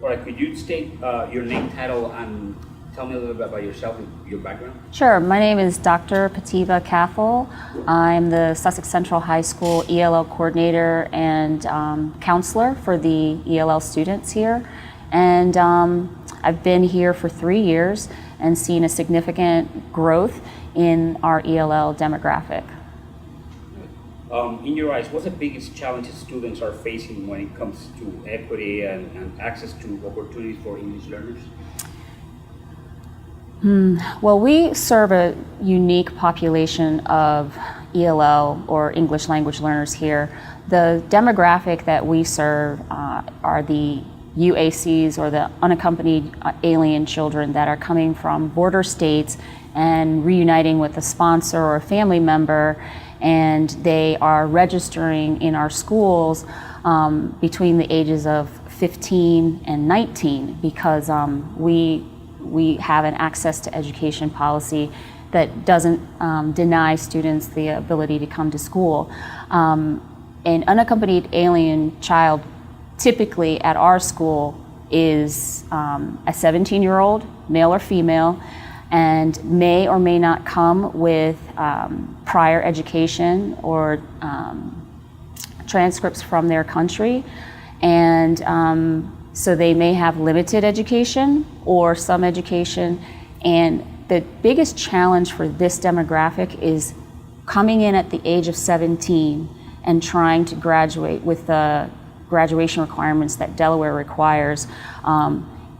All right, could you state your name, title, and tell me a little bit about yourself and your background? Sure. My name is Dr. Pativa Cathal. I'm the Sussex Central High School ELL coordinator and counselor for the ELL students here. And I've been here for 3 years and seen a significant growth in our ELL demographic. In your eyes, what's the biggest challenges students are facing when it comes to equity and access to opportunities for English learners? Well, we serve a unique population of ELL or English language learners here. The demographic that we serve are the UACs, or the unaccompanied alien children that are coming from border states and reuniting with a sponsor or a family member, and they are registering in our schools between the ages of 15 and 19 because we have an access to education policy that doesn't deny students the ability to come to school. An unaccompanied alien child typically at our school is a 17-year-old, male or female, and may or may not come with prior education or transcripts from their country. And so they may have limited education or some education. And the biggest challenge for this demographic is coming in at the age of 17 and trying to graduate with the graduation requirements that Delaware requires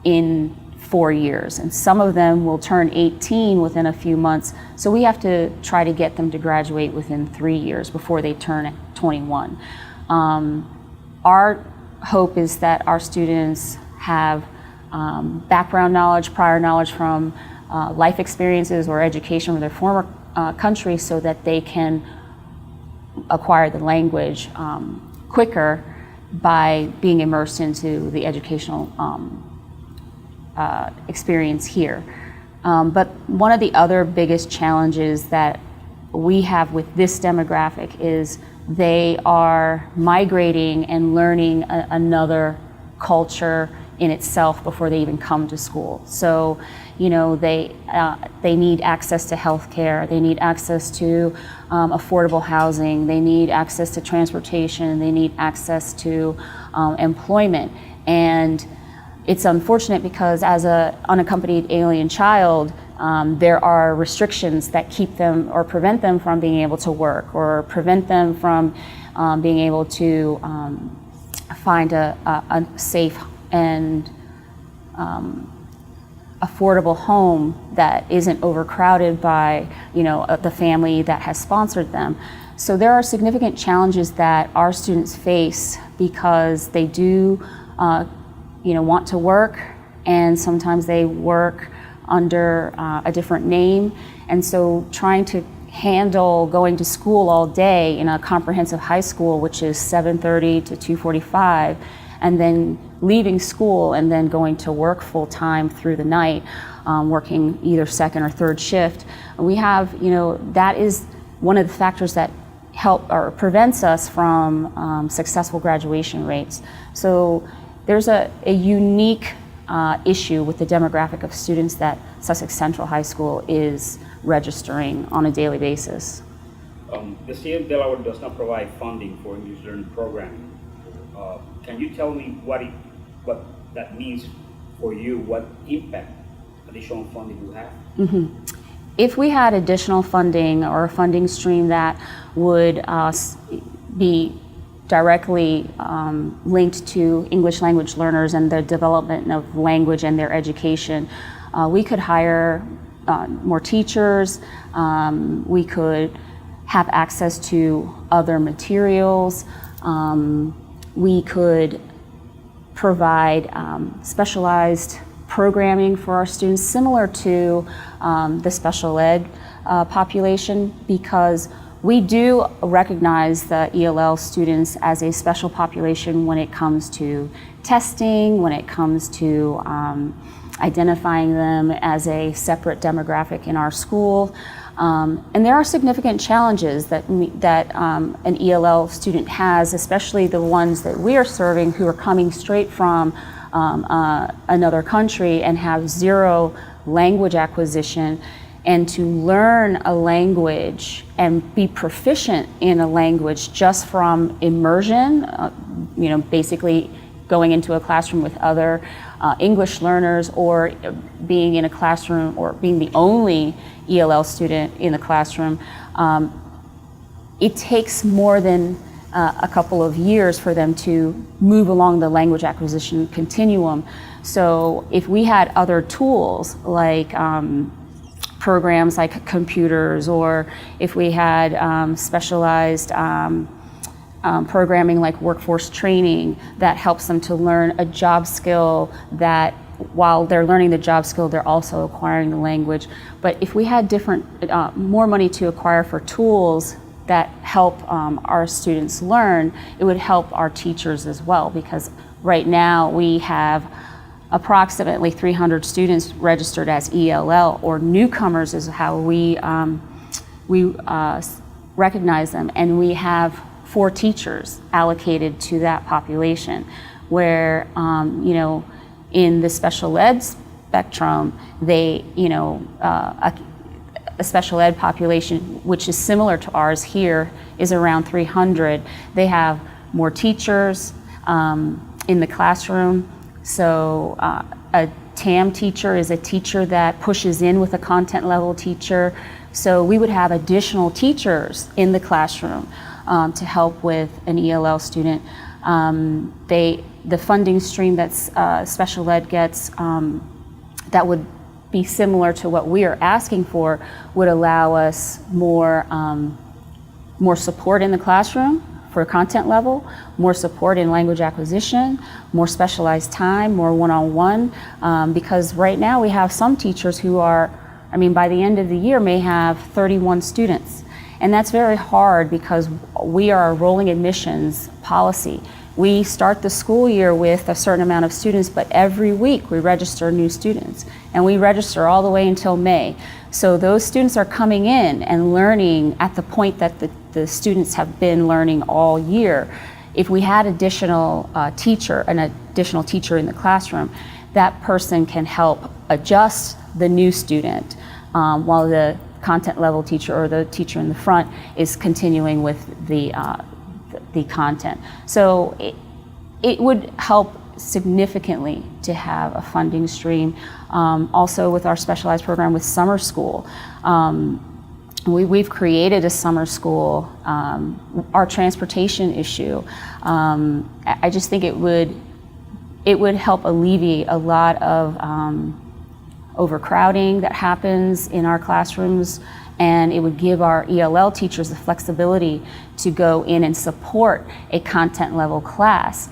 in 4 years. And some of them will turn 18 within a few months. So we have to try to get them to graduate within 3 years before they turn 21. Our hope is that our students have background knowledge, prior knowledge from life experiences or education from their former country so that they can acquire the language quicker by being immersed into the educational experience here. But one of the other biggest challenges that we have with this demographic is they are migrating and learning another culture in itself before they even come to school. So, you know, they need access to health care, they need access to affordable housing, they need access to transportation, they need access to employment. And it's unfortunate because as an unaccompanied alien child, there are restrictions that keep them or prevent them from being able to work or prevent them from being able to find a safe and affordable home that isn't overcrowded by, you know, the family that has sponsored them. So there are significant challenges that our students face because they do, you know, want to work, and sometimes they work under a different name. And so trying to handle going to school all day in a comprehensive high school, which is 7:30 to 2:45, and then leaving school and then going to work full time through the night, working either second or third shift. We have, you know, that is one of the factors that help or prevents us from successful graduation rates. So there's a unique issue with the demographic of students that Sussex Central High School is registering on a daily basis. The state of Delaware does not provide funding for English learning programming. Can you tell me what that means for you, what impact additional funding will have? Mm-hmm. If we had additional funding or a funding stream that would be directly linked to English language learners and the development of language and their education, we could hire more teachers, we could have access to other materials, we could provide specialized programming for our students similar to the special ed population, because we do recognize the ELL students as a special population when it comes to testing, when it comes to identifying them as a separate demographic in our school. And there are significant challenges that an ELL student has, especially the ones that we are serving who are coming straight from another country and have zero language acquisition, and to learn a language and be proficient in a language just from immersion, basically going into a classroom with other English learners, or being in a classroom, or being the only ELL student in the classroom, it takes more than a couple of years for them to move along the language acquisition continuum. So if we had other tools like programs like computers, or if we had specialized programming like workforce training that helps them to learn a job skill, that while they're learning the job skill, they're also acquiring the language. But if we had more money to acquire for tools that help our students learn, it would help our teachers as well, because right now we have approximately 300 students registered as ELL, or newcomers is how we recognize them, and we have 4 teachers allocated to that population, where in the special ed spectrum, a special ed population, which is similar to ours here, is around 300. They have more teachers in the classroom. So a TAM teacher is a teacher that pushes in with a content level teacher. So we would have additional teachers in the classroom to help with an ELL student. The funding stream that's special ed gets, that would be similar to what we are asking for, would allow us more support in the classroom for content level, more support in language acquisition, more specialized time, more one-on-one, because right now we have some teachers who are, by the end of the year may have 31 students. And that's very hard because we are a rolling admissions policy. We start the school year with a certain amount of students, but every week we register new students, and we register all the way until May. So those students are coming in and learning at the point that the students have been learning all year. If we had an additional teacher in the classroom, that person can help adjust the new student while the content level teacher, or the teacher in the front, is continuing with the content. So it would help significantly to have a funding stream. Also with our specialized program with summer school, we've created a summer school. Our transportation issue, I just think it would help alleviate a lot of overcrowding that happens in our classrooms, and it would give our ELL teachers the flexibility to go in and support a content level class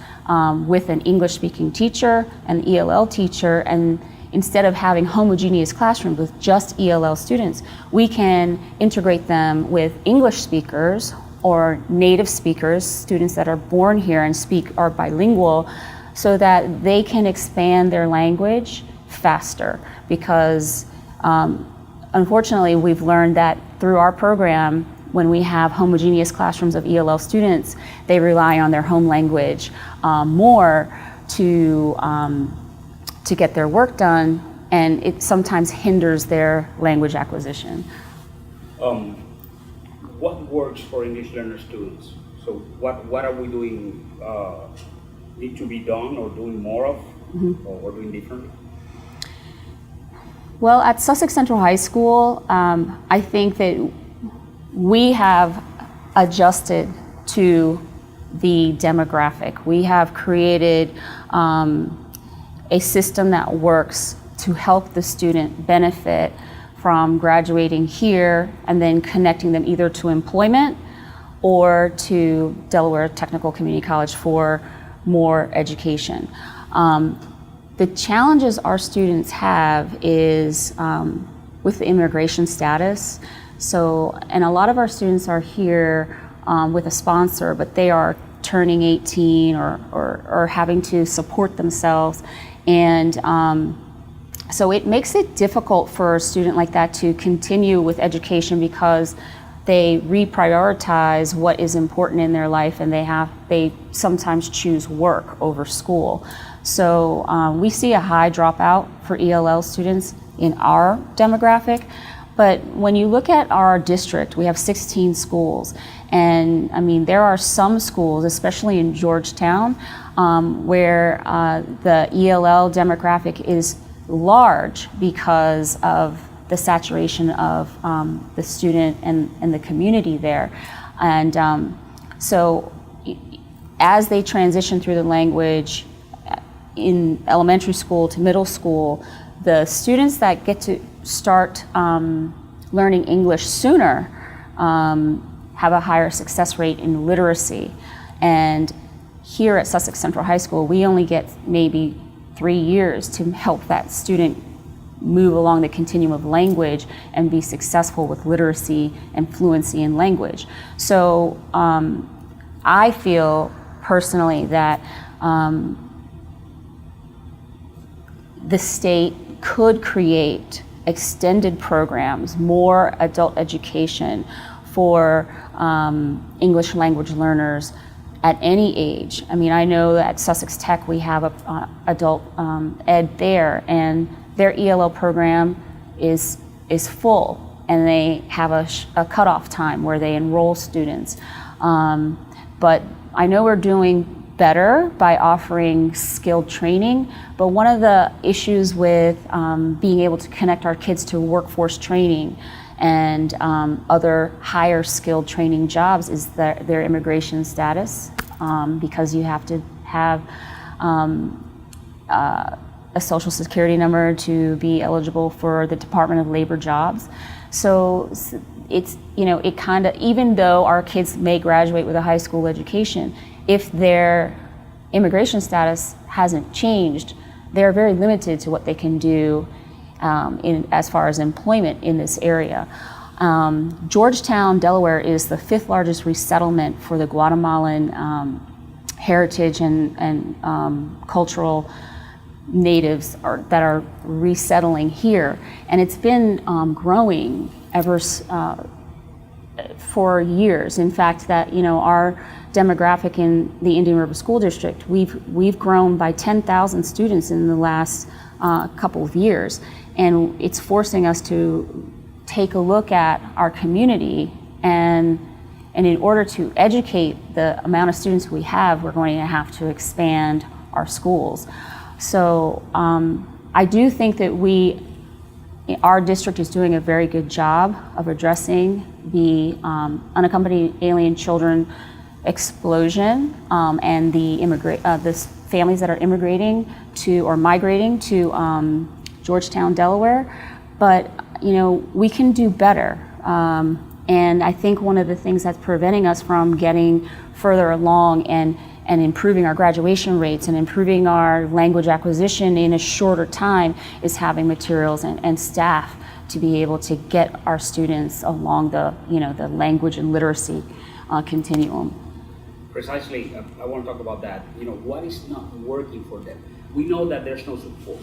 with an English speaking teacher, an ELL teacher, and instead of having homogeneous classrooms with just ELL students, we can integrate them with English speakers or native speakers, students that are born here and are bilingual, so that they can expand their language faster. Because unfortunately, we've learned that through our program, when we have homogeneous classrooms of ELL students, they rely on their home language more to get their work done, and it sometimes hinders their language acquisition. What works for English learner students? So what are we doing, need to be done, or doing more of, or doing differently? Well, at Sussex Central High School, I think that we have adjusted to the demographic. We have created a system that works to help the student benefit from graduating here and then connecting them either to employment or to Delaware Technical Community College for more education. The challenges our students have is with the immigration status. So, and a lot of our students are here with a sponsor, but they are turning 18 or having to support themselves. And so it makes it difficult for a student like that to continue with education, because they reprioritize what is important in their life, and they sometimes choose work over school. So we see a high dropout for ELL students in our demographic. But when you look at our district, we have 16 schools. And I mean, there are some schools, especially in Georgetown, where the ELL demographic is large because of the saturation of the student and the community there. And so as they transition through the language in elementary school to middle school, the students that get to start learning English sooner have a higher success rate in literacy. And here at Sussex Central High School, we only get maybe 3 years to help that student move along the continuum of language and be successful with literacy and fluency in language. So I feel personally that the state could create extended programs, more adult education for English language learners at any age. I mean, I know that at Sussex Tech we have a adult ed there, and their ELL program is full, and they have a cutoff time where they enroll students. But I know we're doing better by offering skilled training, but one of the issues with being able to connect our kids to workforce training and other higher skilled training jobs is their immigration status, because you have to have a social security number to be eligible for the Department of Labor jobs. So it's, you know, it kind of, even though our kids may graduate with a high school education, if their immigration status hasn't changed, they're very limited to what they can do as far as employment in this area. Georgetown, Delaware is the 5th largest resettlement for the Guatemalan heritage and cultural natives that are resettling here. And it's been growing ever for years. In fact, that, you know, our demographic in the Indian River School District, we've grown by 10,000 students in the last couple of years, and it's forcing us to take a look at our community, and in order to educate the amount of students we have, we're going to have to expand our schools. So I do think that our district is doing a very good job of addressing the unaccompanied alien children explosion and the families that are immigrating to or migrating to Georgetown, Delaware. But you know, we can do better. And I think one of the things that's preventing us from getting further along and improving our graduation rates and improving our language acquisition in a shorter time is having materials and staff to be able to get our students along the, you know, the language and literacy continuum. Precisely, I want to talk about that. You know, what is not working for them? We know that there's no support.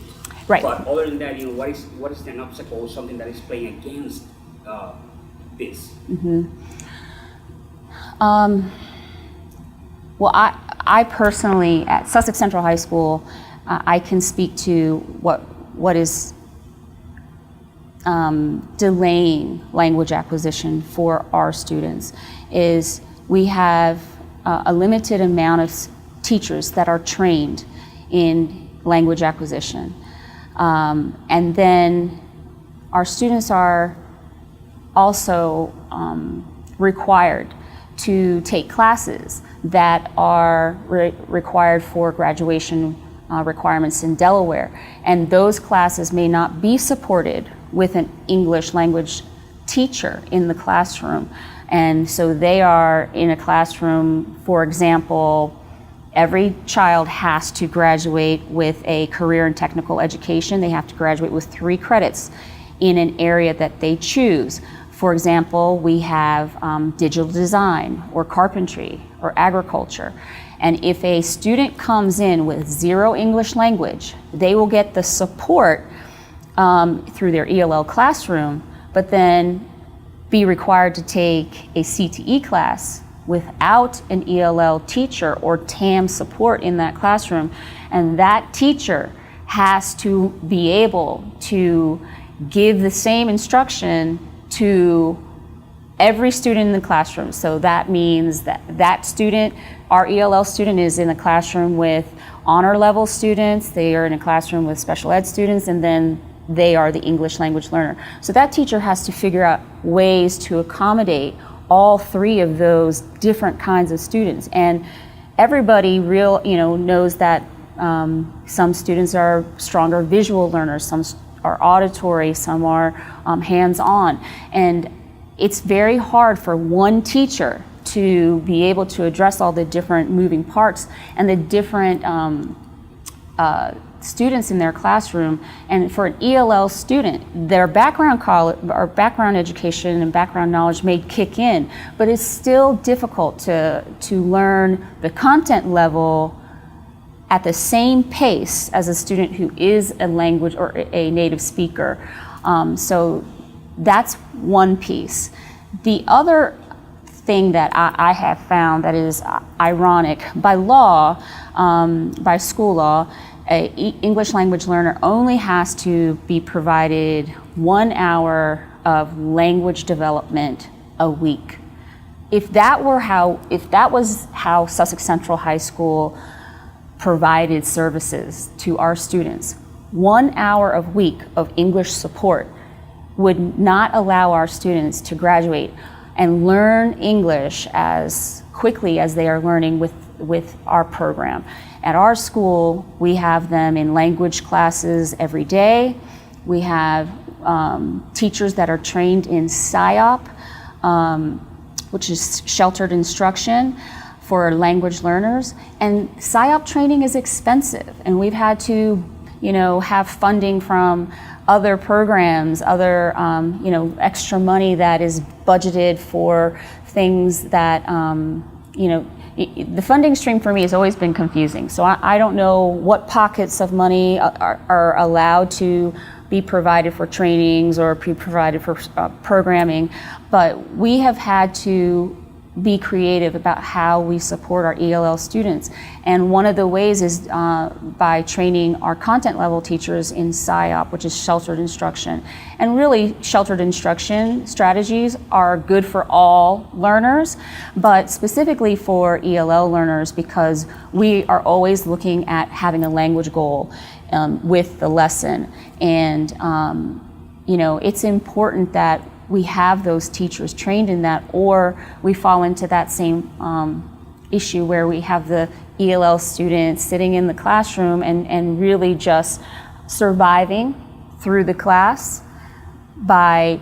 Right. But other than that, you know, what is an obstacle or something that is playing against this? Mm-hmm. Well, I personally, at Sussex Central High School, I can speak to what is delaying language acquisition for our students is we have a limited amount of teachers that are trained in language acquisition. And then our students are also required to take classes that are required for graduation requirements in Delaware. And those classes may not be supported with an English language teacher in the classroom. And so they are in a classroom, for example, every child has to graduate with a career and technical education. They have to graduate with 3 credits in an area that they choose. For example, we have digital design or carpentry or agriculture. And if a student comes in with 0 English language, they will get the support through their ELL classroom, but then be required to take a CTE class without an ELL teacher or TAM support in that classroom, and that teacher has to be able to give the same instruction to every student in the classroom. So that means that that student, our ELL student, is in a classroom with honor level students, they are in a classroom with special ed students, and then they are the English language learner. So that teacher has to figure out ways to accommodate all three of those different kinds of students. And everybody knows that some students are stronger visual learners, some are auditory, some are hands-on. And it's very hard for one teacher to be able to address all the different moving parts and the different students in their classroom. And for an ELL student, their background education and background knowledge may kick in, but it's still difficult to learn the content level at the same pace as a student who is a language or a native speaker. So that's one piece. The other thing that I have found that is ironic, by law, by school law, an English language learner only has to be provided 1 hour of language development a week. If that was how Sussex Central High School provided services to our students, 1 hour a week of English support would not allow our students to graduate and learn English as quickly as they are learning with our program. At our school, we have them in language classes every day. We have teachers that are trained in SIOP, which is sheltered instruction for language learners. And SIOP training is expensive, and we've had to, have funding from other programs, other extra money that is budgeted for things that the funding stream for me has always been confusing. So I don't know what pockets of money are allowed to be provided for trainings or be provided for programming, but we have had to be creative about how we support our ELL students. And one of the ways is by training our content level teachers in SIOP, which is sheltered instruction. And really, sheltered instruction strategies are good for all learners, but specifically for ELL learners, because we are always looking at having a language goal with the lesson. And it's important that we have those teachers trained in that, or we fall into that same issue where we have the ELL students sitting in the classroom and really just surviving through the class by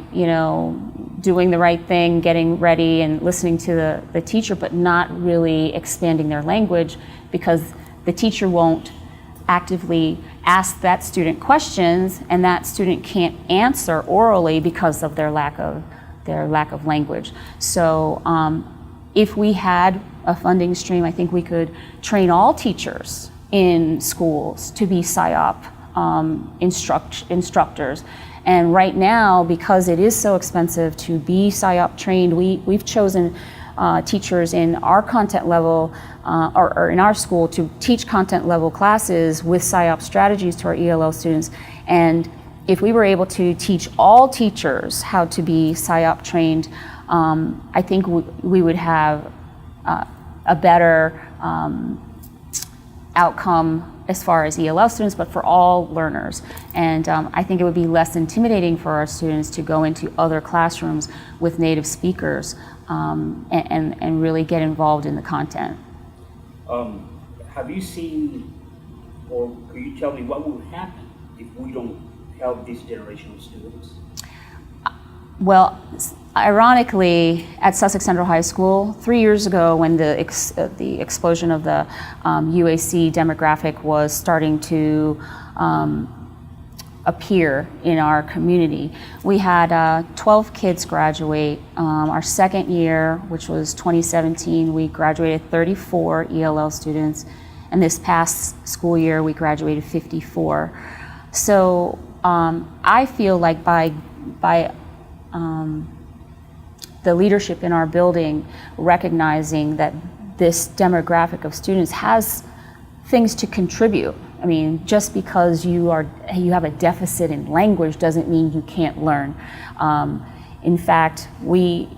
doing the right thing, getting ready and listening to the teacher, but not really expanding their language because the teacher won't actively ask that student questions, and that student can't answer orally because of their lack of language. So if we had a funding stream, I think we could train all teachers in schools to be SIOP instructors. And right now, because it is so expensive to be SIOP trained, we've chosen teachers in our content level or in our school to teach content level classes with SIOP strategies to our ELL students. And if we were able to teach all teachers how to be SIOP trained, I think we would have a better outcome as far as ELL students, but for all learners. And I think it would be less intimidating for our students to go into other classrooms with native speakers and really get involved in the content. Have you seen, or could you tell me what will happen if we don't help this generation of students? Well, ironically, at Sussex Central High School, 3 years ago, when the explosion of the UAC demographic was starting to appear in our community, we had 12 kids graduate. Our second year, which was 2017, we graduated 34 ELL students, and this past school year, we graduated 54. So I feel like by the leadership in our building recognizing that this demographic of students has things to contribute. I mean, just because you have a deficit in language doesn't mean you can't learn. In fact, we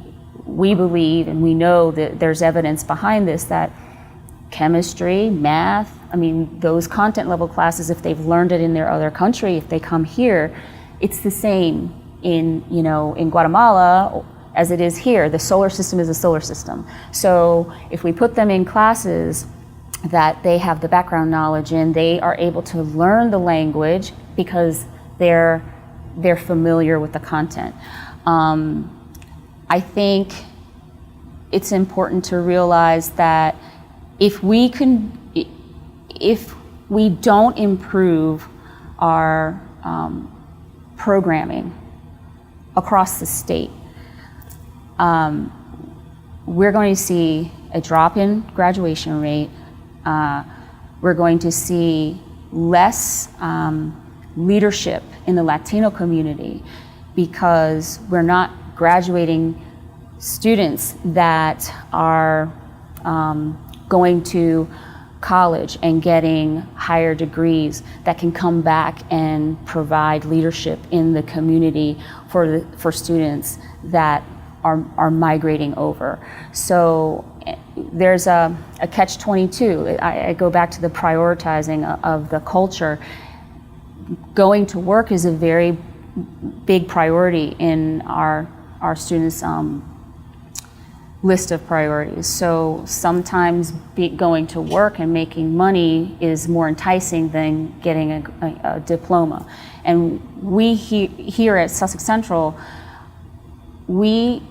believe and we know that there's evidence behind this that chemistry, math, I mean, those content level classes, if they've learned it in their other country, if they come here, it's the same in Guatemala as it is here. The solar system is a solar system. So if we put them in classes that they have the background knowledge in, they are able to learn the language because they're familiar with the content. I think it's important to realize that if we don't improve our programming across the state, we're going to see a drop in graduation rate. We're going to see less leadership in the Latino community because we're not graduating students that are going to college and getting higher degrees that can come back and provide leadership in the community for students that are migrating over. So there's a catch-22. I go back to the prioritizing of the culture. Going to work is a very big priority in our students' list of priorities. So sometimes going to work and making money is more enticing than getting a diploma. And we here at Sussex Central, we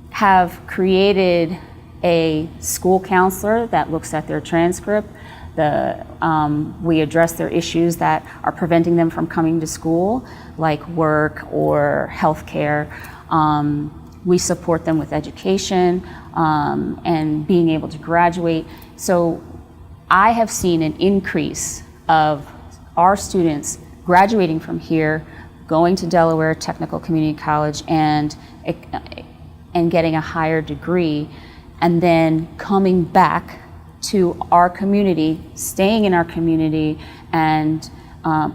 have created a school counselor that looks at their transcript. We address their issues that are preventing them from coming to school, like work or healthcare. We support them with education and being able to graduate. So I have seen an increase of our students graduating from here, going to Delaware Technical Community College and getting a higher degree, and then coming back to our community, staying in our community, and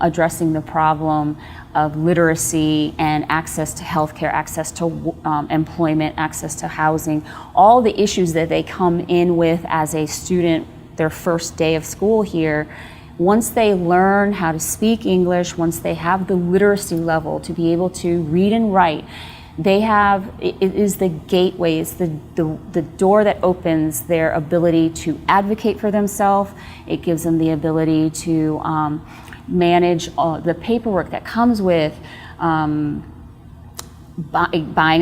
addressing the problem of literacy and access to healthcare, access to employment, access to housing, all the issues that they come in with as a student their first day of school here. Once they learn how to speak English, once they have the literacy level to be able to read and write, it is the gateway, it's the door that opens their ability to advocate for themselves. It gives them the ability to manage the paperwork that comes with buying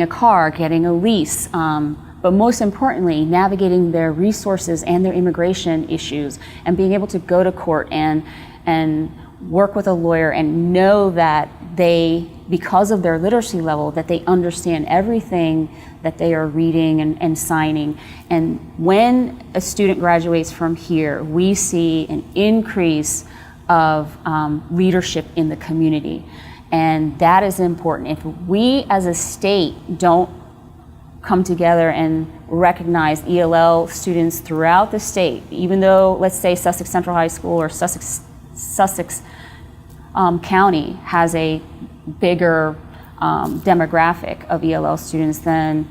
a car, getting a lease, but most importantly, navigating their resources and their immigration issues and being able to go to court and work with a lawyer and know that because of their literacy level, that they understand everything that they are reading and signing. And when a student graduates from here, we see an increase of leadership in the community. And that is important. If we as a state don't come together and recognize ELL students throughout the state, even though, let's say, Sussex Central High School or Sussex County has a bigger demographic of ELL students than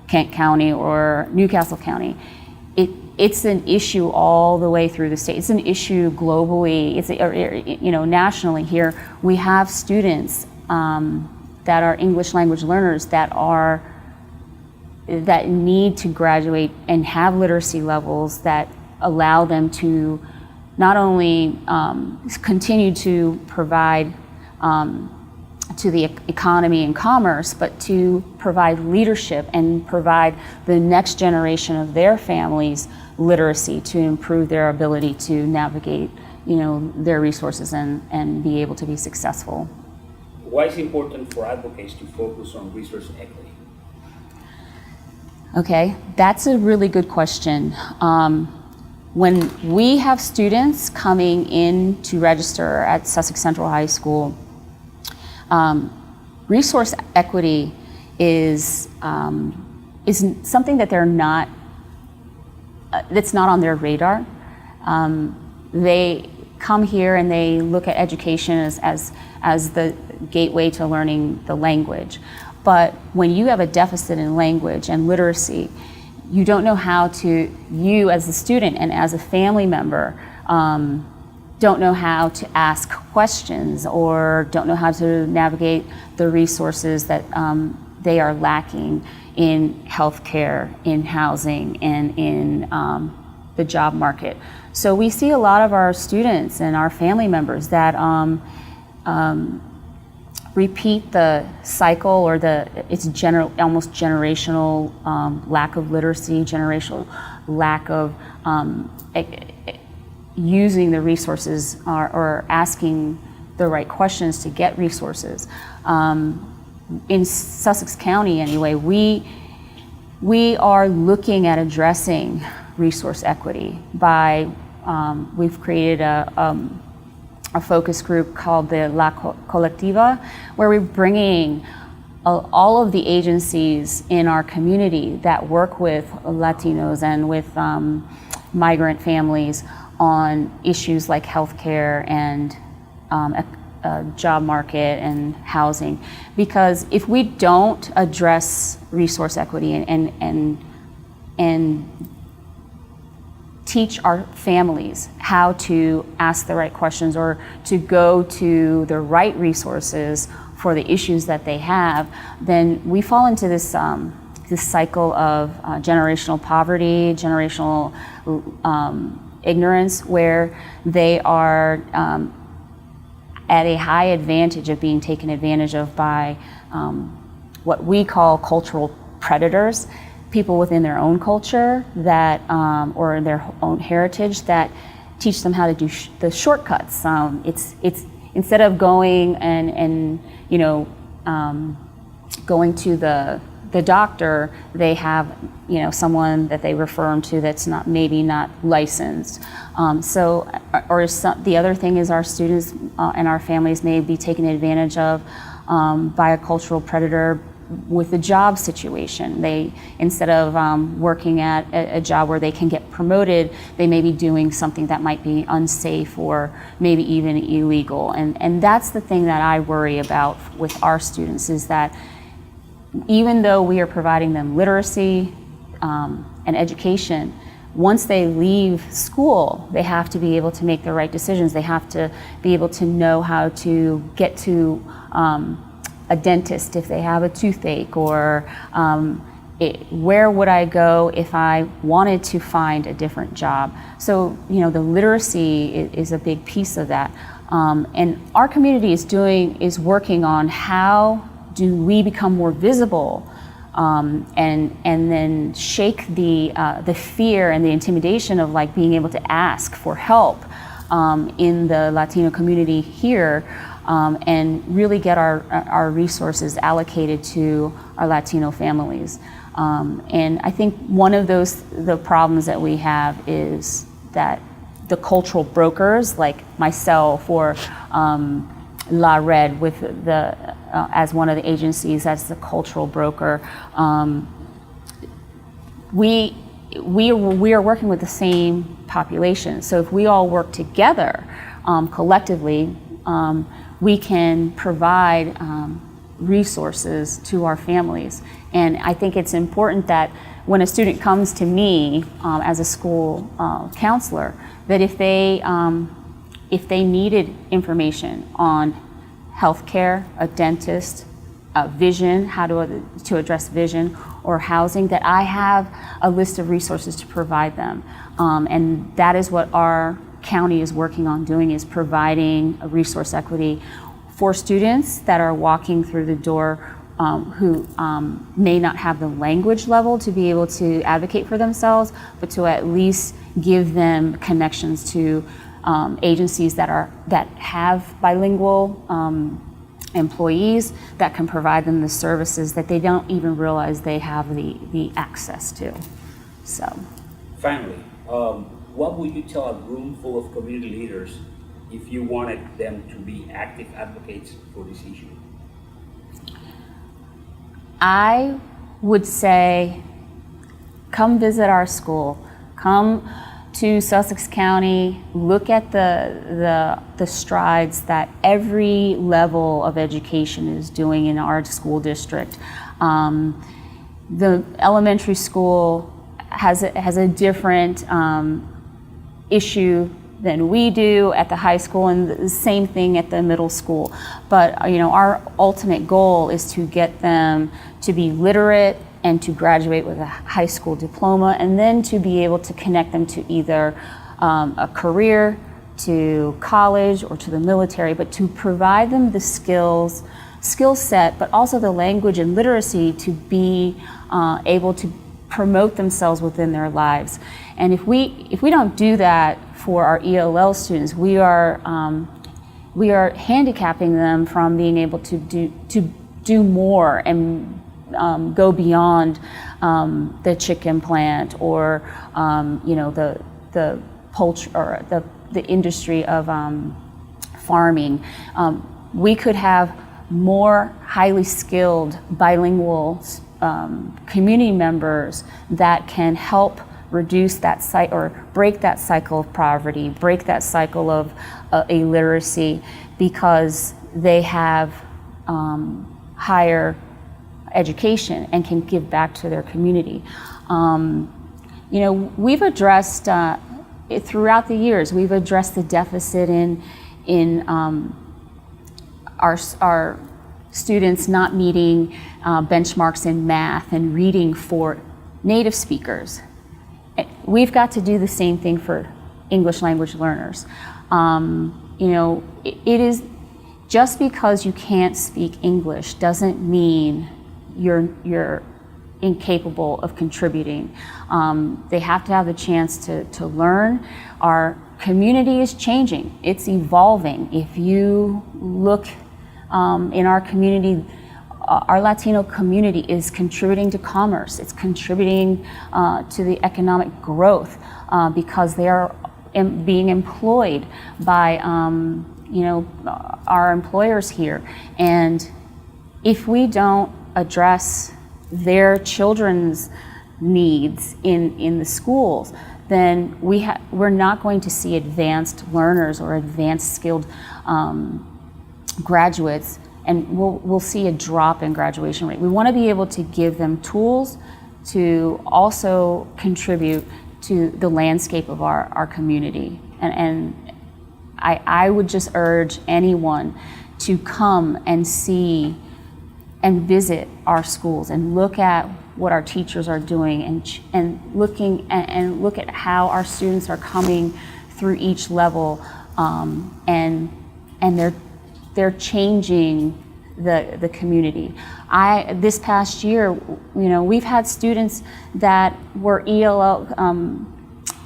Kent County or Newcastle County, it's an issue all the way through the state. It's an issue globally. Nationally here, we have students that are English language learners that need to graduate and have literacy levels that allow them to not only continue to provide to the economy and commerce, but to provide leadership and provide the next generation of their families literacy to improve their ability to navigate, their resources and be able to be successful. Why is it important for advocates to focus on resource equity? Okay, that's a really good question. When we have students coming in to register at Sussex Central High School, resource equity is is something that they're not, that's not on their radar. They come here and they look at education as the gateway to learning the language. But when you have a deficit in language and literacy, you don't know how to, you as a student and as a family member, don't know how to ask questions or don't know how to navigate the resources that they are lacking in healthcare, in housing, and in the job market. So we see a lot of our students and our family members that repeat the cycle or it's almost generational lack of literacy, generational lack of using the resources or asking the right questions to get resources. In Sussex County anyway, we are looking at addressing resource equity by, we've created a focus group called the La Colectiva, where we're bringing all of the agencies in our community that work with Latinos and with migrant families on issues like healthcare and job market and housing. Because if we don't address resource equity and teach our families how to ask the right questions or to go to the right resources for the issues that they have, then we fall into this this cycle of generational poverty, generational ignorance, where they are at a high advantage of being taken advantage of by what we call cultural predators, people within their own culture that, or their own heritage, that teach them how to do the shortcuts. It's instead of going and going to the doctor, they have someone that they refer them to that's maybe not licensed. The other thing is our students and our families may be taken advantage of by a cultural predator with the job situation. They, instead of working at a job where they can get promoted, they may be doing something that might be unsafe or maybe even illegal. And that's the thing that I worry about with our students, is that even though we are providing them literacy and education, once they leave school, they have to be able to make the right decisions. They have to be able to know how to get to a dentist if they have a toothache, or where would I go if I wanted to find a different job. So the literacy is a big piece of that, and our community is working on how do we become more visible, and then shake the fear and the intimidation of being able to ask for help in the Latino community here. And really get our resources allocated to our Latino families. And I think one of the problems that we have is that the cultural brokers like myself or La Red with as one of the agencies, as the cultural broker, we are working with the same population. So if we all work together collectively, we can provide resources to our families. And I think it's important that when a student comes to me as a school counselor, that if they needed information on healthcare, a dentist, vision, how to address vision, or housing, that I have a list of resources to provide them. And that is what our county is working on doing, is providing a resource equity for students that are walking through the door who may not have the language level to be able to advocate for themselves, but to at least give them connections to agencies that have bilingual employees that can provide them the services that they don't even realize they have the access to. So, finally, what would you tell a room full of community leaders if you wanted them to be active advocates for this issue? I would say come visit our school, come to Sussex County, look at the strides that every level of education is doing in our school district. The elementary school has a different issue than we do at the high school, and the same thing at the middle school. But our ultimate goal is to get them to be literate and to graduate with a high school diploma, and then to be able to connect them to either a career, to college, or to the military, but to provide them the skill set, but also the language and literacy to be able to promote themselves within their lives. And if we don't do that for our ELL students, we are handicapping them from being able to do more and go beyond the chicken plant or the poultry or the industry of farming. We could have more highly skilled bilingual community members that can help reduce that or break that cycle of poverty, break that cycle of illiteracy, because they have higher education and can give back to their community. We've addressed throughout the years. We've addressed the deficit in our students not meeting benchmarks in math and reading for native speakers. We've got to do the same thing for English language learners. It is just because you can't speak English doesn't mean you're incapable of contributing. They have to have the chance to learn. Our community is changing. It's evolving. If you look in our community, our Latino community is contributing to commerce. It's contributing to the economic growth because they are being employed by our employers here. And if we don't address their children's needs in the schools, then we're not going to see advanced learners or advanced skilled graduates, and we'll see a drop in graduation rate. We want to be able to give them tools to also contribute to the landscape of our community. And I would just urge anyone to come and see and visit our schools and look at what our teachers are doing and look at how our students are coming through each level, and they're changing the community. This past year, we've had students that were ELL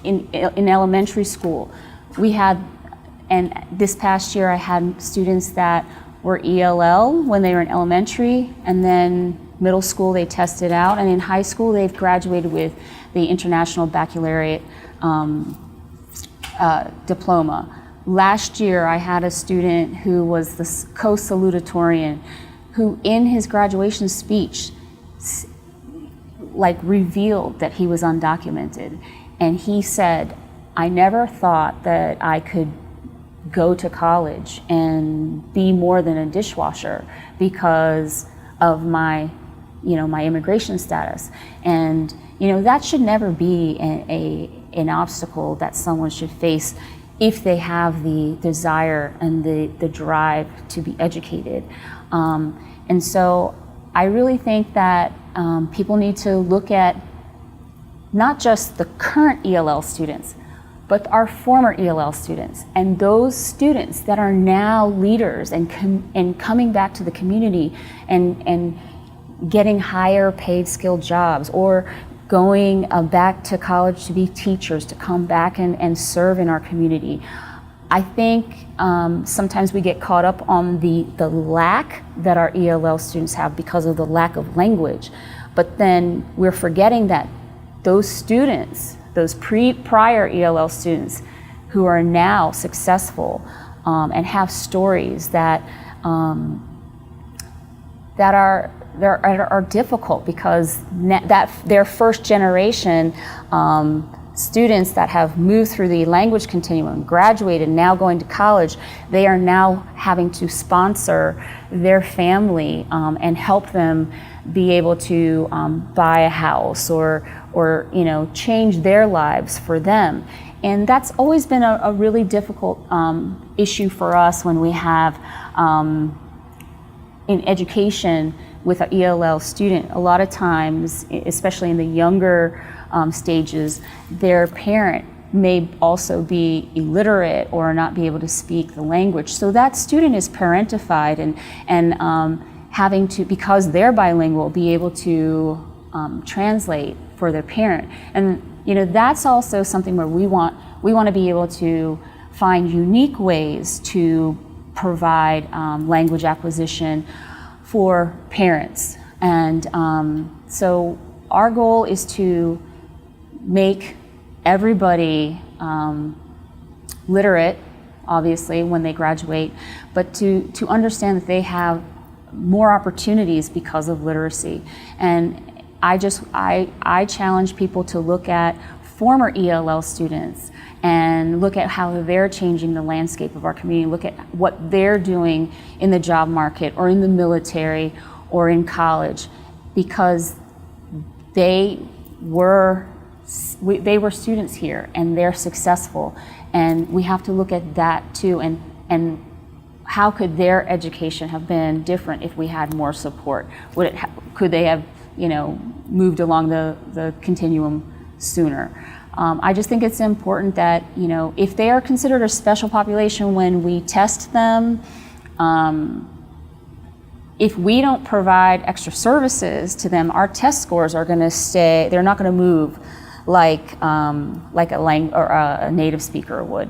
in elementary school. And this past year I had students that were ELL when they were in elementary, and then middle school they tested out, and in high school they've graduated with the International Baccalaureate diploma. Last year I had a student who was the co-salutatorian who in his graduation speech revealed that he was undocumented, and he said, "I never thought that I could go to college and be more than a dishwasher because of my immigration status." And that should never be an obstacle that someone should face if they have the desire and the drive to be educated. And so I really think that people need to look at not just the current ELL students, but our former ELL students and those students that are now leaders and coming back to the community and getting higher paid skilled jobs, or going back to college to be teachers, to come back and serve in our community. I think sometimes we get caught up on the lack that our ELL students have because of the lack of language, but then we're forgetting that those students, those prior ELL students who are now successful and have stories that are difficult because that their first generation students that have moved through the language continuum, graduated, now going to college, they are now having to sponsor their family and help them be able to buy a house or change their lives for them. And that's always been a really difficult issue for us when we have in education with an ELL student. A lot of times, especially in the younger stages, their parent may also be illiterate or not be able to speak the language. So that student is parentified and having to, because they're bilingual, be able to translate for their parent. And that's also something where we want to be able to find unique ways to provide language acquisition for parents. And so our goal is to make everybody literate, obviously, when they graduate, but to understand that they have more opportunities because of literacy. And I challenge people to look at former ELL students and look at how they're changing the landscape of our community, look at what they're doing in the job market or in the military or in college, because they were students here and they're successful, and we have to look at that too, and how could their education have been different if we had more support? Could they have moved along the continuum sooner? I just think it's important that if they are considered a special population when we test them, if we don't provide extra services to them, our test scores are going to stay. They're not going to move like a native speaker would,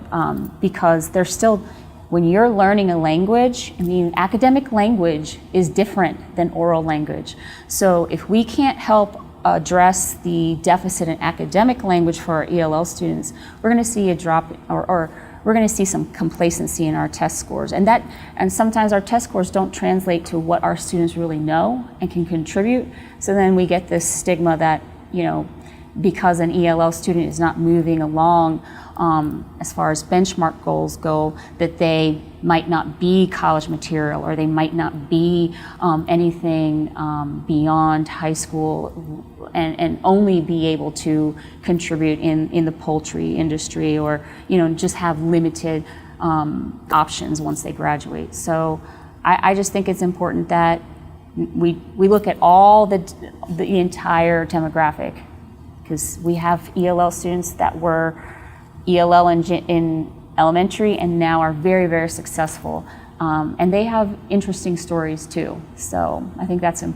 because they're still. When you're learning a language, academic language is different than oral language. So if we can't help address the deficit in academic language for our ELL students, we're going to see a drop, or we're going to see some complacency in our test scores. And sometimes our test scores don't translate to what our students really know and can contribute. So then we get this stigma that, because an ELL student is not moving along as far as benchmark goals go, that they might not be college material, or they might not be anything beyond high school, and only be able to contribute in the poultry industry, or just have limited options once they graduate. So I just think it's important that we look at all the entire demographic, because we have ELL students that were ELL in elementary and now are very, very successful. And they have interesting stories too. So I think that's important.